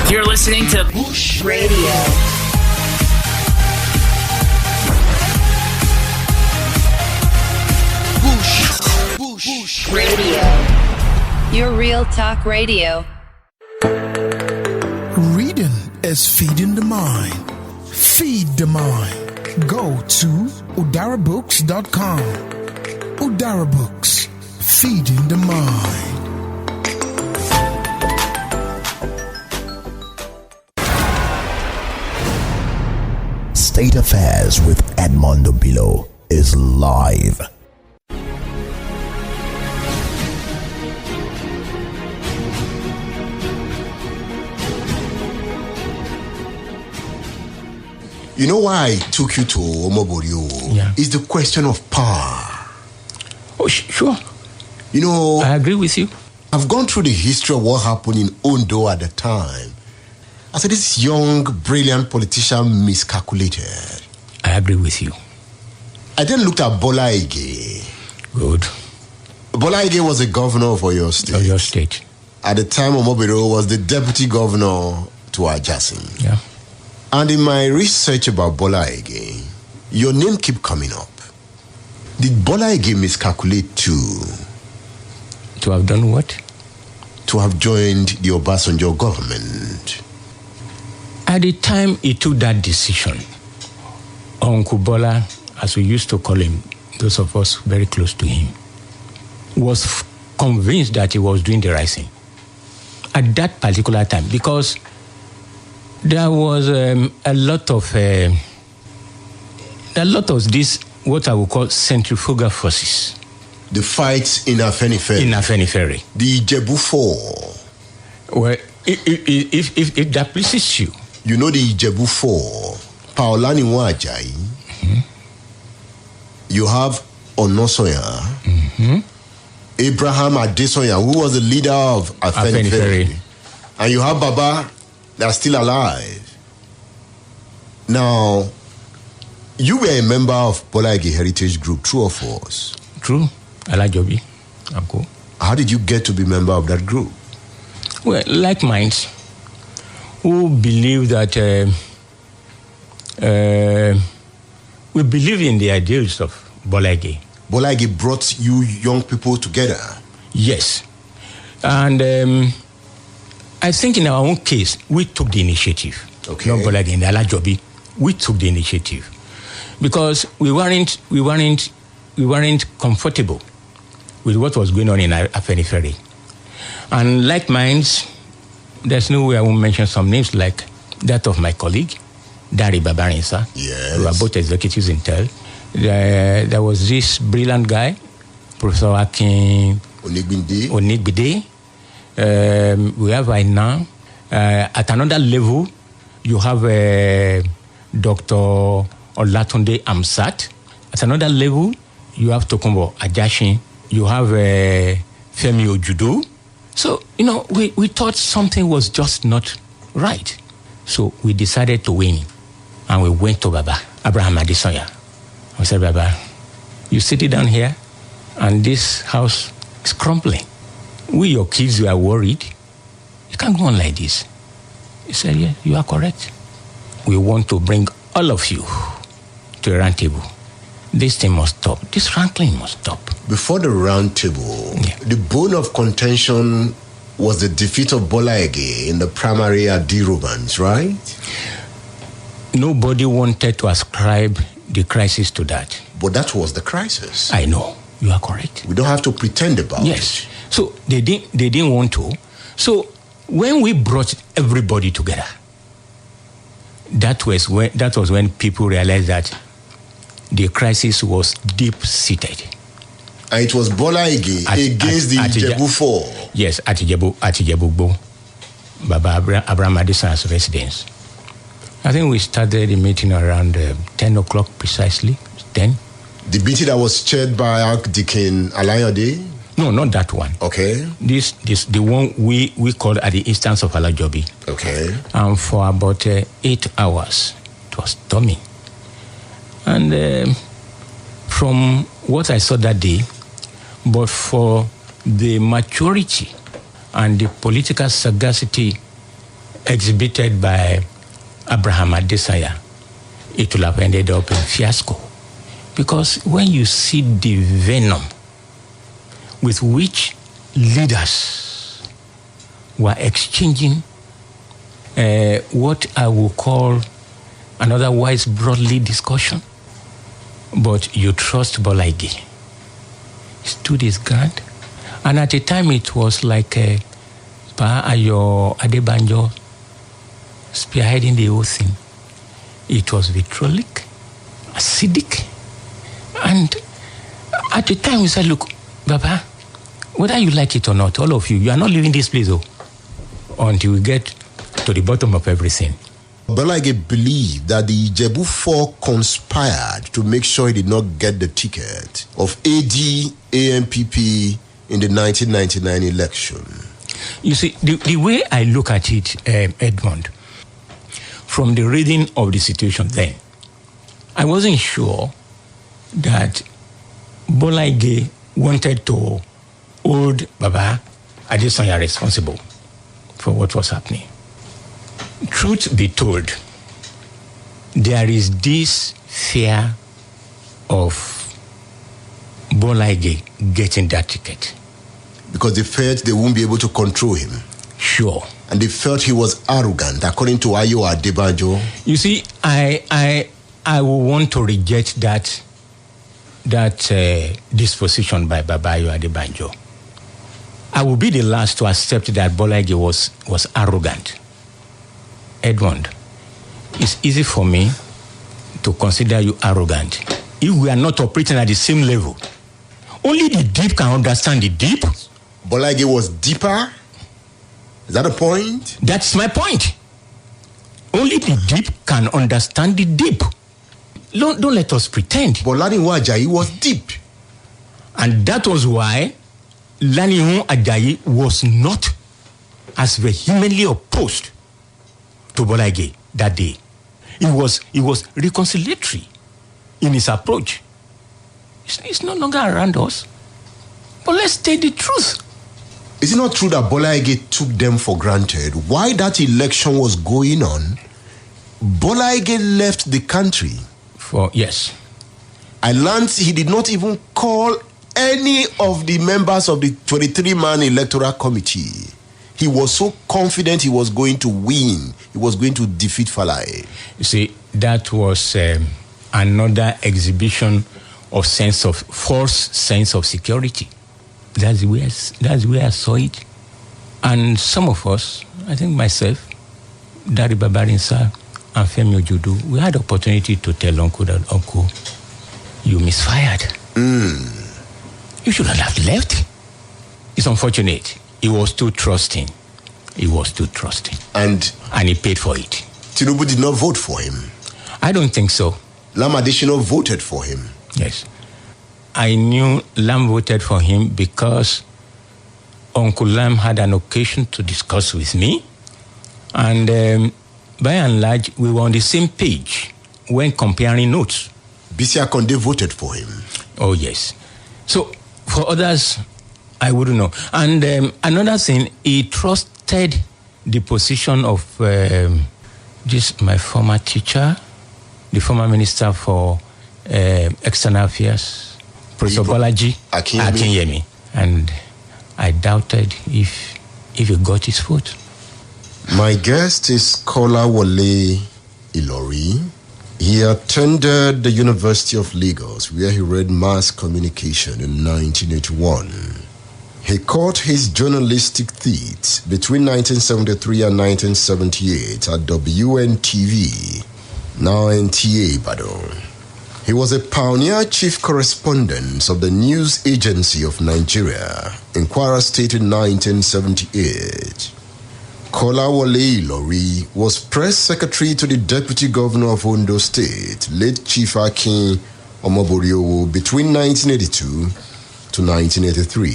You're listening to Bush Radio. Bush Radio. Your real talk radio. Reading is feeding the mind. Feed the mind. Go to udarabooks.com. Udara Books. Feeding the mind. State Affairs with Edmund Obilo is live. You know why I took you to Omoborio? Yeah. It's the question of power. Oh, sure. You know, I agree with you. I've gone through the history of what happened in Ondo at the time. I said this young, brilliant politician miscalculated. I agree with you. I then looked at Bola Ige. Good. Bola Ige was the governor of Oyo State. Oyo State. At the time, Omobiro was the deputy governor to Ajasin. Yeah. And in my research about Bola Ige, your name keep coming up. Did Bola Ige miscalculate too? To have done what? To have joined the Obasanjo government. At the time he took that decision, Uncle Bola, as we used to call him, those of us very close to him, was convinced that he was doing the right thing at that particular time, because there was a lot of this, what I would call centrifugal forces. The fights in Afenifere. In Afenifere. The Ijebu Four. Well, if that pleases you. You know the Ijebu Four. Paolani Wajayi. Mm-hmm. You have Onosoya. Mm-hmm. Abraham Adesoya, who was the leader of Afenifere. And you have Baba, that's still alive. Now, you were a member of Bola Ige Heritage Group, true or false? True. Alajobi. Uncle. How did you get to be a member of that group? Well, like minds who believe that we believe in the ideals of Bola Ige. Bola Ige brought you young people together. Yes. And I think in our own case, we took the initiative. Okay. Not Bola Ige, in the Alajobi, we took the initiative. Because we weren't comfortable with what was going on in Afenifere. And like minds, there's no way I won't mention some names like that of my colleague, Dari Babarinsa. Yes. We were both executives in TEL. There was this brilliant guy, Professor Akin Onigbide. We have right now, at another level, you have Dr. Olatunde Amsat. At another level, you have Tokumbo Ajashin. You have Femi Ojudo. So, we thought something was just not right. So we decided to win. And we went to Baba, Abraham Adesoya. We said, Baba, you sit it down here, and this house is crumbling. We, your kids, we are worried. You can't go on like this. He said, yeah, you are correct. We want to bring all of you to a round table. This thing must stop. This rankling must stop. Before the round table, the bone of contention was the defeat of Bola Ige in the primary at D-Rubans, right? Nobody wanted to ascribe the crisis to that. But that was the crisis. I know. You are correct. We don't have to pretend about it. Yes. So they didn't want to. So when we brought everybody together, that was when people realized that the crisis was deep-seated. And it was Bola Ige against the Ijebu Four. Yes, at Ijebu, Baba Abraham Adesoya's residence. I think we started the meeting around 10 o'clock precisely. 10. The meeting that was chaired by Archdeacon Alayode? No, not that one. Okay. This the one we called at the instance of Alajobi. Okay. And for about 8 hours, it was stormy. And from what I saw that day, but for the maturity and the political sagacity exhibited by Abraham Adesanya, it will have ended up in fiasco. Because when you see the venom with which leaders were exchanging what I will call an otherwise broadly discussion, but you trust Bola Ige. He stood his ground. And at the time it was like Pa Ayo Adebanjo spearheading the whole thing. It was vitriolic, acidic. And at the time we said, look, Baba, whether you like it or not, all of you are not leaving this place until we get to the bottom of everything. Bola Ige believed that the Ijebu Four conspired to make sure he did not get the ticket of AD-AMPP in the 1999 election. You see, the way I look at it, Edmund, from the reading of the situation then, I wasn't sure that Bola Ige wanted to hold Baba Adesanya responsible for what was happening. Truth be told, there is this fear of Bola Ige getting that ticket. Because they felt they wouldn't be able to control him. Sure. And they felt he was arrogant, according to Ayo Adebanjo. You see, I will want to reject that disposition by Baba Ayo Adebanjo. I will be the last to accept that Bola Ige was arrogant. Edmund, it's easy for me to consider you arrogant if we are not operating at the same level. Only the deep can understand the deep. Bola Ige was deeper? Is that a point? That's my point. Only the deep can understand the deep. Don't let us pretend. But Lanihu Ajayi was deep. And that was why Lanihu Ajayi was not as vehemently opposed to Bola Ige that day. He was reconciliatory in his approach. It's no longer around us. But let's state the truth. Is it not true that Bola Ige took them for granted? While that election was going on, Bola Ige left the country. Yes. I learned he did not even call any of the members of the 23-man electoral committee. He was so confident he was going to win. He was going to defeat Falae. You see, that was another exhibition of false sense of security. That's the way I saw it. And some of us, I think myself, Dari Babarinsa, and Femi Ojudu, we had the opportunity to tell Uncle that, Uncle, you misfired. You shouldn't have left. It's unfortunate. He was too trusting. And he paid for it. Tinubu did not vote for him. I don't think so. Lam Adesina voted for him. Yes. I knew Lam voted for him because Uncle Lam had an occasion to discuss with me. And by and large, we were on the same page when comparing notes. Bisi Akonde voted for him. Oh, yes. So, for others, I wouldn't know. And another thing, he trusted the position of my former teacher, the former minister for external affairs, Professor Bolaji Akinyemi. And I doubted if he got his vote. My guest is Kola Ilori. He attended the University of Lagos, where he read mass communication in 1981. He caught his journalistic teeth between 1973 and 1978 at WNTV, now NTA Ibadan. He was a pioneer chief correspondent of the News Agency of Nigeria in Kwara State in 1978. Kola Ilori was press secretary to the deputy governor of Oyo State, late Chief Akin Omoboriowo, between 1982 to 1983.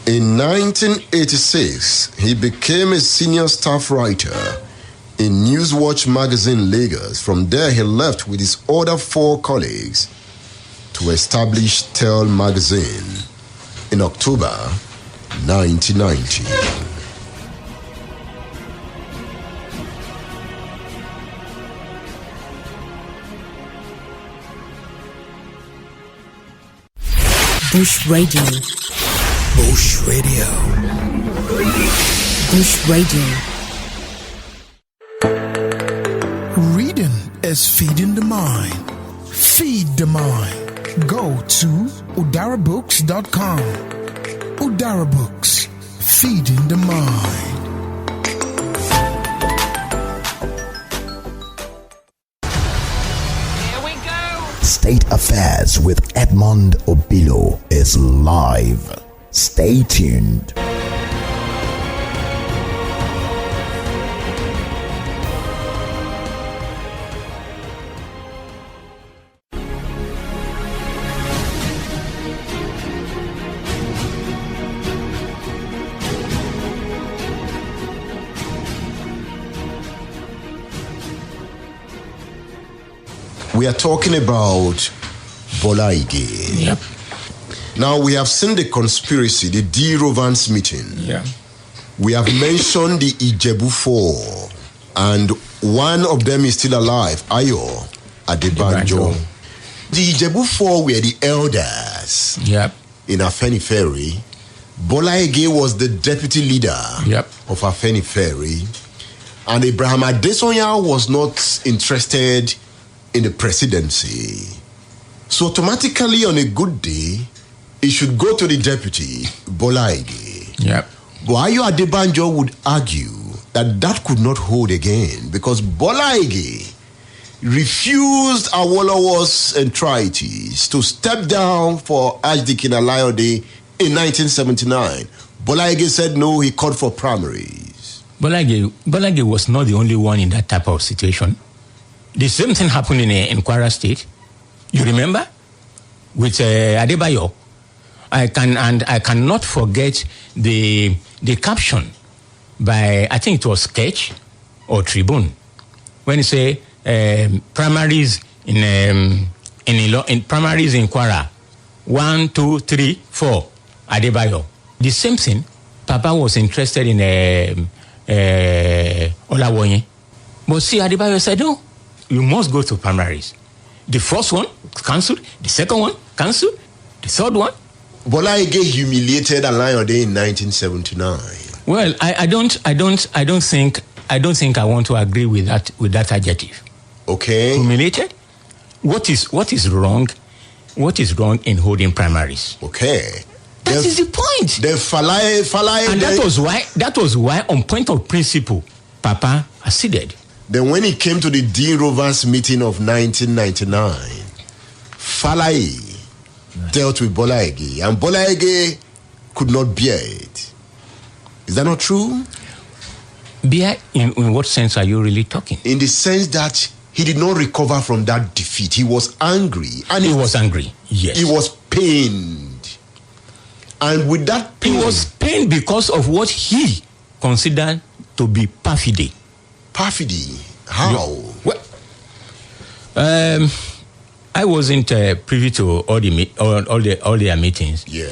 In 1986, he became a senior staff writer in Newswatch Magazine, Lagos. From there, he left with his other 4 colleagues to establish Tell Magazine in October 1990. Bush Radio. Bush Radio. Bush Radio. Reading is feeding the mind. Feed the mind. Go to udarabooks.com. Udara Books. Feeding the mind. State Affairs with Edmund Obilo is live. Stay tuned. We are talking about Bola Ige. Yep. Now, we have seen the conspiracy, the D. Rovans meeting. Yeah. We have mentioned the Ijebu Four, and one of them is still alive, Ayo Adebanjo. The Ijebu Four were the elders. Yep. In Afenifere. Bola Ige was the deputy leader. Yep. Of Afenifere. And Abraham Adesonya was not interested in the presidency. So automatically on a good day, it should go to the deputy, Bola Ige. Yep. But Ayo Adebanjo would argue that that could not hold again because Bola Ige refused Awolowo's entreaties to step down for Archdeacon Alayode in 1979. Bola Ige said no, he called for primaries. Bola Ige was not the only one in that type of situation. The same thing happened in Kwara State. You remember? With Adebayo. I cannot forget the caption by, I think it was Sketch or Tribune, when he say primaries in primaries in Kwara, 1, 2, 3, 4, Adebayo. The same thing. Papa was interested in Olawoyin, but see, Adebayo said no. You must go to primaries. The first one cancelled, the second one cancelled, the third one. Bola Ige humiliated Alayode in 1979. Well, I don't think I want to agree with that adjective. Okay. Humiliated? What is wrong? What is wrong in holding primaries? Okay. That is the point. The Falae, and that was why on point of principle, Papa acceded. Then when it came to the D. Rovers meeting of 1999, Falae dealt with Bola Ige, and Bola Ige could not bear it. Is that not true? Bear in what sense are you really talking? In the sense that he did not recover from that defeat. He was angry. And he was angry, yes. He was pained. And with that pain... He was pained because of what he considered to be perfidy. Perfidy? How? Well, I wasn't privy to all their meetings. Yeah.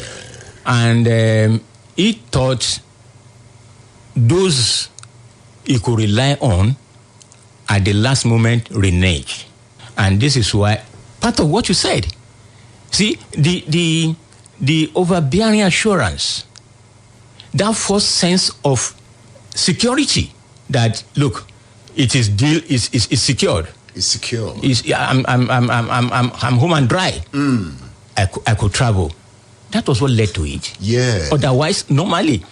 And he thought those he could rely on at the last moment reneged. And this is why part of what you said. See, the overbearing assurance, that first sense of security that look, it is secured. It's secure. I'm home and dry. I could travel. That was what led to it. Yeah. Otherwise, normally,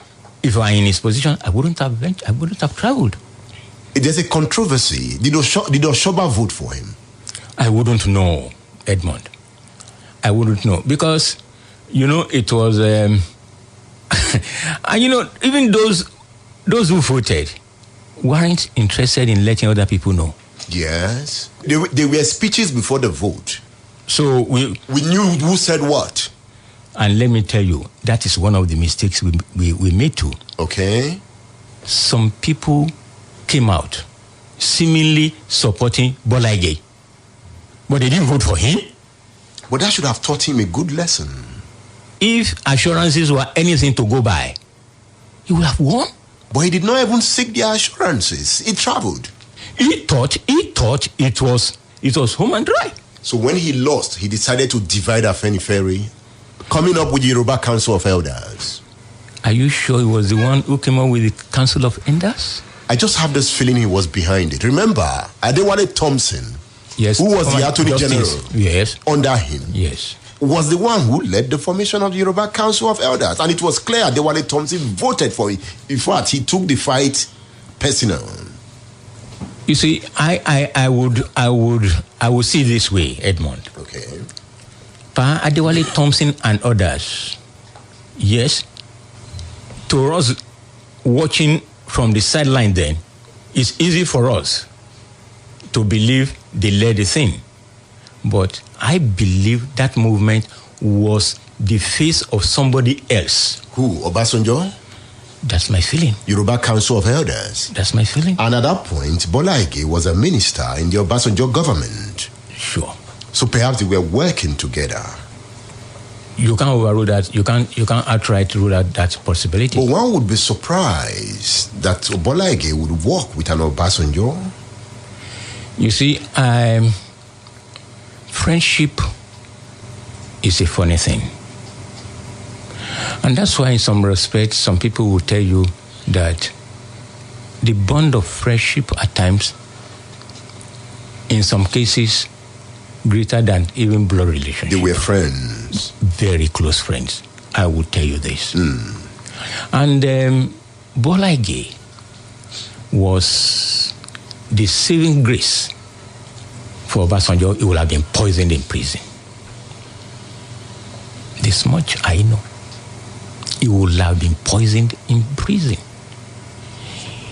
if I were in his position, I wouldn't have traveled. There's a controversy. Did Oshoba vote for him? I wouldn't know, Edmund. I wouldn't know because, it was, and even those who voted weren't interested in letting other people know. Yes. There were speeches before the vote. So we knew who said what. And let me tell you, that is one of the mistakes we made too. Okay. Some people came out seemingly supporting Bola Ige, but they didn't vote for him. But that should have taught him a good lesson. If assurances were anything to go by, he would have won. But he did not even seek the assurances. He traveled. He thought it was home and dry. So when he lost, he decided to divide Afenifere coming up with the Yoruba Council of Elders. Are you sure he was the one who came up with the Council of Elders? I just have this feeling he was behind it. Remember, Adewale Thompson, yes, who was the Attorney General yes, under him, yes, was the one who led the formation of the Yoruba Council of Elders. And it was clear Adewale Thompson voted for it. In fact, he took the fight personal. You see, I would see this way, Edmund. Okay. Pa Adewale Thompson and others, yes, to us watching from the sideline then, it's easy for us to believe they led the thing. But I believe that movement was the face of somebody else. Who? Obasanjo? That's my feeling. Yoruba Council of Elders. That's my feeling. And at that point, Bola Ige was a minister in the Obasanjo government. Sure. So perhaps they were working together. You can't overrule that. You can't outright rule out that possibility. But one would be surprised that Bola Ige would work with an Obasanjo. You see, friendship is a funny thing. And that's why in some respects, some people will tell you that the bond of friendship at times, in some cases, greater than even blood relationship. They were friends. Very close friends. I will tell you this. And Bola Ige was the saving grace for Obasanjo. He would have been poisoned in prison. This much I know. He would have been poisoned in prison.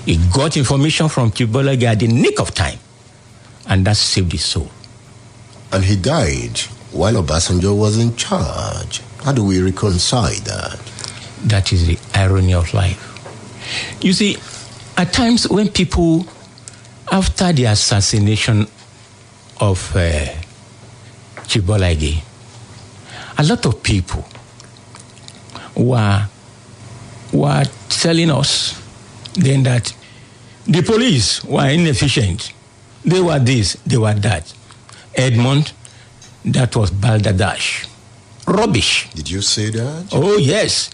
He got information from Bola Ige at the nick of time, and that saved his soul. And he died while Obasanjo was in charge. How do we reconcile that? That is the irony of life. You see, at times when people, after the assassination of Bola Ige, a lot of people were telling us then that the police were inefficient. They were this, they were that. Edmund, that was balderdash. Rubbish. Did you say that? Oh, yes.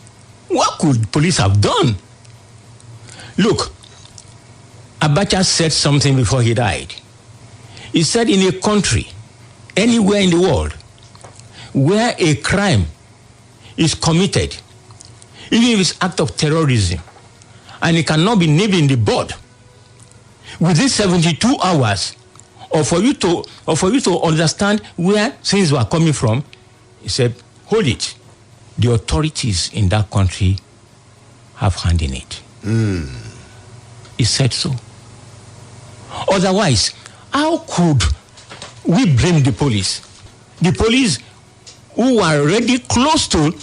What could police have done? Look, Abacha said something before he died. He said in a country, anywhere in the world, where a crime is committed, even if it's act of terrorism, and it cannot be nipped in the bud, within 72 hours, or for you to understand where things were coming from, he said, hold it. The authorities in that country have hand in it. He said so. Otherwise, how could we blame the police? The police who were already close to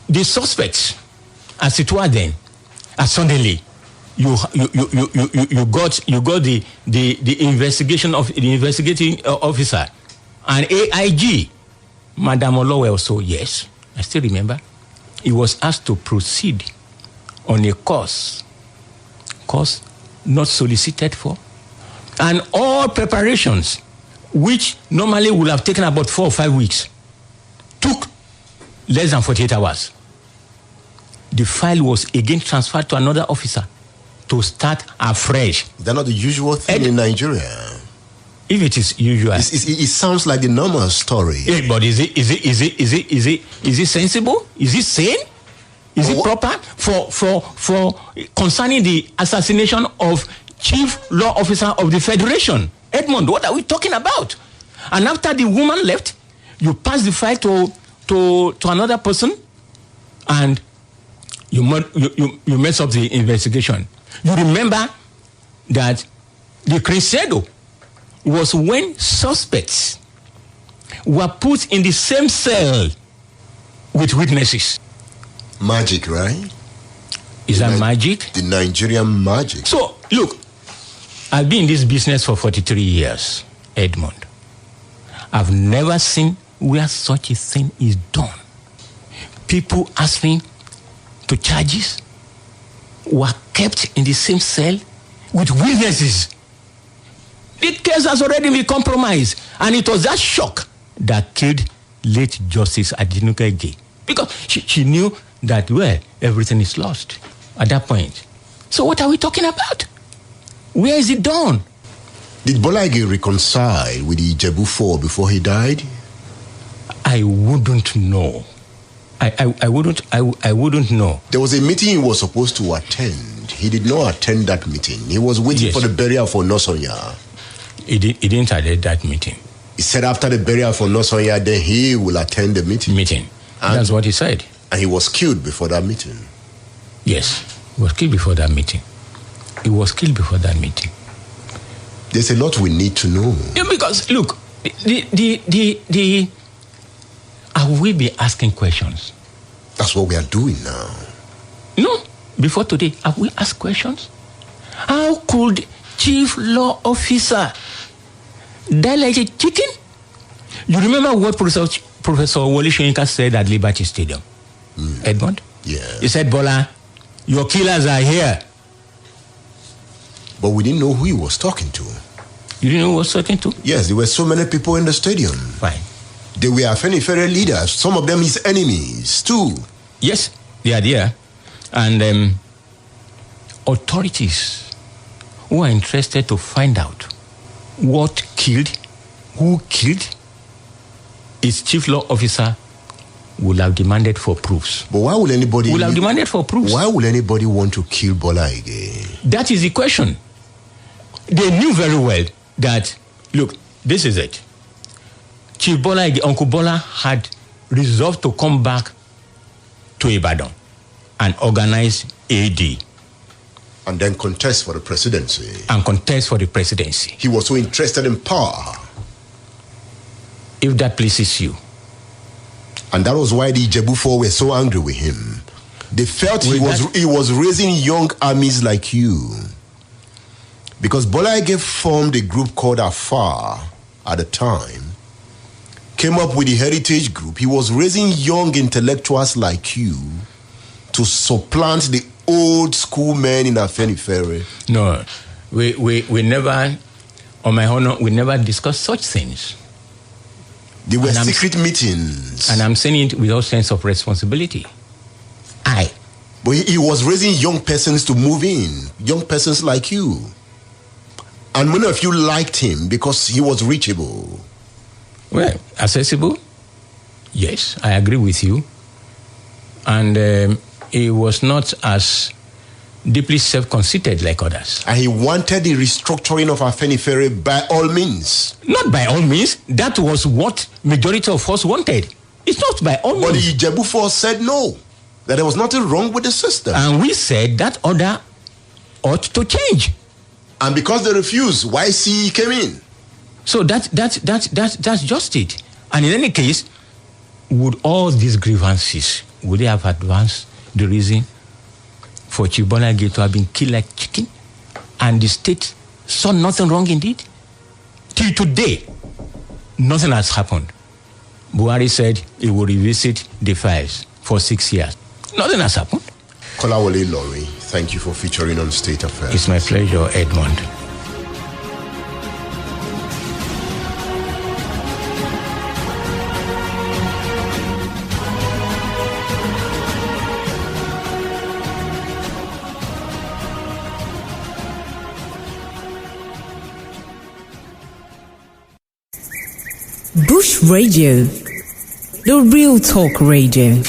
the suspects, as it were then, and suddenly you got the investigation of the investigating officer and AIG, Madam Olowe also, yes, I still remember, he was asked to proceed on a course not solicited for, and all preparations, which normally would have taken about 4 or 5 weeks, took less than 48 hours. The file was again transferred to another officer to start afresh. They're not the usual thing in Nigeria. If it is usual, it sounds like the normal story. Yeah, but is it sensible? Is it sane? Is it proper for concerning the assassination of Chief Law Officer of the Federation? Edmund, what are we talking about? And after the woman left, you pass the file to another person, and you mess up the investigation. You remember that the crescendo was when suspects were put in the same cell with witnesses. Magic, right? Is that magic? The Nigerian magic. So, look, I've been in this business for 43 years, Edmund. I've never seen where such a thing is done. People answering to charges were kept in the same cell with witnesses. The case has already been compromised, and it was that shock that killed late Justice Adenuga Ige. Because she knew that, well, everything is lost at that point. So what are we talking about? Where is it done? Did Bola Ige reconcile with the Ijebu Four before he died? I wouldn't know. I wouldn't know. There was a meeting he was supposed to attend. He did not attend that meeting. He was waiting for the burial for Nosonya. He didn't attend that meeting. He said after the burial for Nosonya, then he will attend the meeting. That's what he said. And he was killed before that meeting. Yes, he was killed before that meeting. There's a lot we need to know. Yeah, because look, have we been asking questions? That's what we are doing now. No, before today, have we asked questions? How could chief law officer die like a chicken? You remember what Professor Wole Soyinka said at Liberty Stadium? Edmund? Yeah. He said, Bola, your killers are here. But we didn't know who he was talking to. You didn't know who he was talking to? Yes, there were so many people in the stadium. Fine. They were Afenifere leaders, some of them his enemies too. Yes, they are there. And authorities who are interested to find out what killed, who killed, its chief law officer will have demanded for proofs. But why would anybody... Will have demanded for proofs. Why would anybody want to kill Bola Ige? That is the question. They knew very well that, look, this is it. Chief Bola Ige, Uncle Bola had resolved to come back to Ibadan and organize AD. And then contest for the presidency. He was so interested in power. If that pleases you. And that was why the Ijebu Four were so angry with him. They felt he was raising young armies like you. Because Bola Ige formed a group called Afar at the time. Came up with the heritage group. He was raising young intellectuals like you to supplant the old school men in Afenifere. No, we never, on my honor, we never discussed such things. They were secret meetings. And I'm saying it with all sense of responsibility. But he was raising young persons to move in, young persons like you. And many of you liked him because he was reachable. Well, accessible? Yes, I agree with you. And he was not as deeply self-conceited like others. And he wanted the restructuring of Afenifere by all means. Not by all means. That was what majority of us wanted. It's not by all means. But the Ijebu Four said no, that there was nothing wrong with the system. And we said that order ought to change. And because they refused, YC came in. So that's just it. And in any case, would all these grievances, would they have advanced the reason for Chief Bola Ige to have been killed like chicken? And the state saw nothing wrong in it? Till today, nothing has happened. Buhari said he will revisit the files for 6 years. Nothing has happened. Kola Ilori, thank you for featuring on State Affairs. It's my pleasure, Edmund. Bush Radio, the real talk radio.